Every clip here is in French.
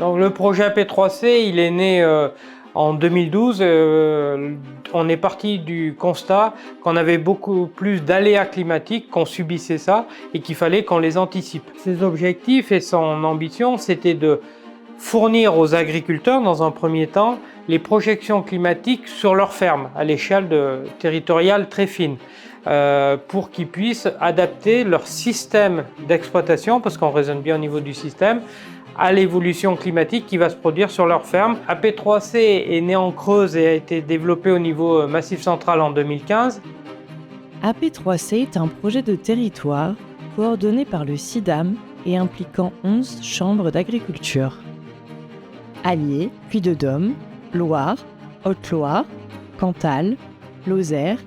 Donc le projet AP3C, il est né en 2012. On est parti du constat qu'on avait beaucoup plus d'aléas climatiques, qu'on subissait ça et qu'il fallait qu'on les anticipe. Ses objectifs et son ambition, c'était de fournir aux agriculteurs, dans un premier temps, les projections climatiques sur leur ferme, à l'échelle territoriale très fine, pour qu'ils puissent adapter leur système d'exploitation, parce qu'on raisonne bien au niveau du système, à l'évolution climatique qui va se produire sur leur ferme. AP3C est né en Creuse et a été développé au niveau Massif Central en 2015. AP3C est un projet de territoire coordonné par le CIDAM et impliquant 11 chambres d'agriculture. Allier, Puy-de-Dôme, Loire, Haute-Loire, Cantal, Lozère,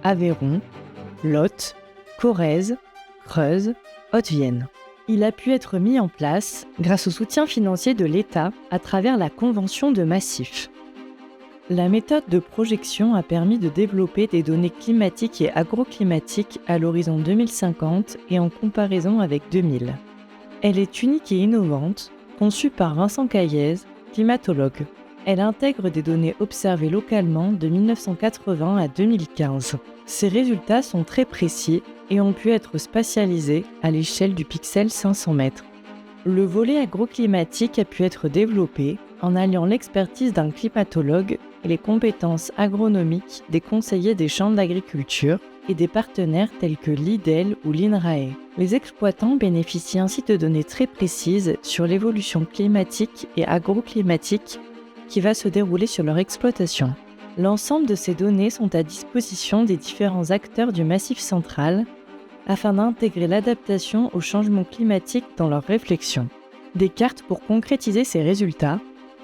Aveyron, Lot, Corrèze, Creuse, Haute-Vienne. Il a pu être mis en place grâce au soutien financier de l'État à travers la Convention de Massif. La méthode de projection a permis de développer des données climatiques et agroclimatiques à l'horizon 2050 et en comparaison avec 2000. Elle est unique et innovante, conçue par Vincent Caillez, climatologue. Elle intègre des données observées localement de 1980 à 2015. Ces résultats sont très précis et ont pu être spatialisés à l'échelle du pixel 500 mètres. Le volet agroclimatique a pu être développé en alliant l'expertise d'un climatologue et les compétences agronomiques des conseillers des chambres d'agriculture et des partenaires tels que l'IDEL ou l'INRAE. Les exploitants bénéficient ainsi de données très précises sur l'évolution climatique et agroclimatique qui va se dérouler sur leur exploitation. L'ensemble de ces données sont à disposition des différents acteurs du Massif central afin d'intégrer l'adaptation au changement climatique dans leurs réflexions. Des cartes pour concrétiser ces résultats,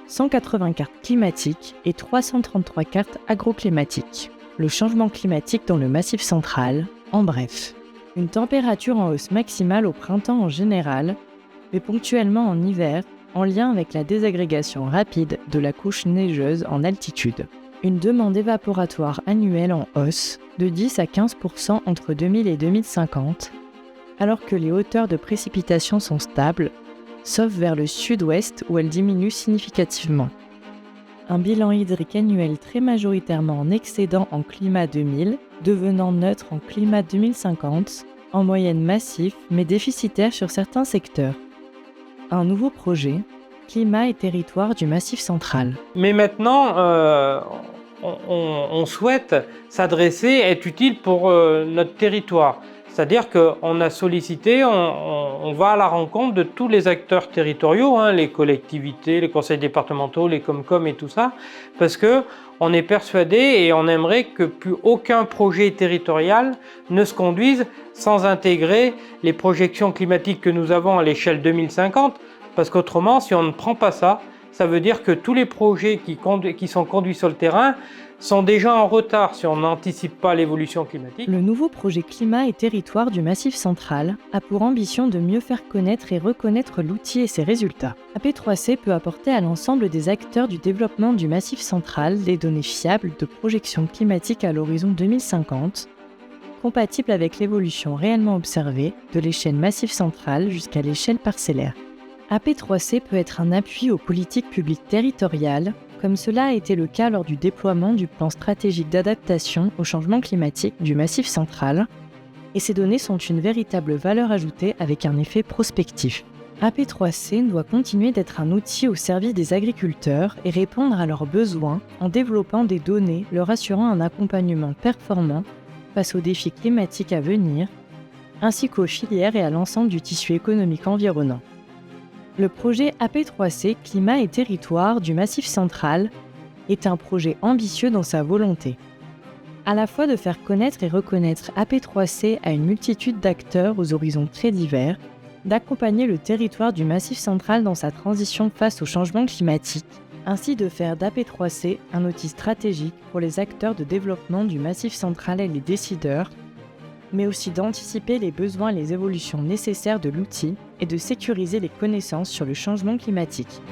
180 cartes climatiques et 333 cartes agroclimatiques. Le changement climatique dans le Massif central, en bref. Une température en hausse maximale au printemps en général, mais ponctuellement en hiver, en lien avec la désagrégation rapide de la couche neigeuse en altitude. Une demande évaporatoire annuelle en hausse de 10 à 15% entre 2000 et 2050, alors que les hauteurs de précipitations sont stables, sauf vers le sud-ouest où elles diminuent significativement. Un bilan hydrique annuel très majoritairement en excédent en climat 2000, devenant neutre en climat 2050, en moyenne massif mais déficitaire sur certains secteurs. Un nouveau projet, climat et territoire du Massif central. Mais maintenant, on souhaite s'adresser, être utile pour notre territoire. C'est-à-dire qu'on a sollicité, on va à la rencontre de tous les acteurs territoriaux, les collectivités, les conseils départementaux, les Comcom et tout ça, parce qu'on est persuadé et on aimerait que plus aucun projet territorial ne se conduise sans intégrer les projections climatiques que nous avons à l'échelle 2050, parce qu'autrement, si on ne prend pas ça, ça veut dire que tous les projets qui sont conduits sur le terrain sont déjà en retard si on n'anticipe pas l'évolution climatique. Le nouveau projet climat et territoire du Massif central a pour ambition de mieux faire connaître et reconnaître l'outil et ses résultats. AP3C peut apporter à l'ensemble des acteurs du développement du Massif central des données fiables de projection climatique à l'horizon 2050, compatibles avec l'évolution réellement observée de l'échelle Massif central jusqu'à l'échelle parcellaire. AP3C peut être un appui aux politiques publiques territoriales, comme cela a été le cas lors du déploiement du plan stratégique d'adaptation au changement climatique du Massif central, et ces données sont une véritable valeur ajoutée avec un effet prospectif. AP3C doit continuer d'être un outil au service des agriculteurs et répondre à leurs besoins en développant des données leur assurant un accompagnement performant face aux défis climatiques à venir, ainsi qu'aux filières et à l'ensemble du tissu économique environnant. Le projet AP3C Climat et Territoire du Massif central est un projet ambitieux dans sa volonté, à la fois de faire connaître et reconnaître AP3C à une multitude d'acteurs aux horizons très divers, d'accompagner le territoire du Massif central dans sa transition face au changement climatique, ainsi de faire d'AP3C un outil stratégique pour les acteurs de développement du Massif central et les décideurs, mais aussi d'anticiper les besoins et les évolutions nécessaires de l'outil et de sécuriser les connaissances sur le changement climatique.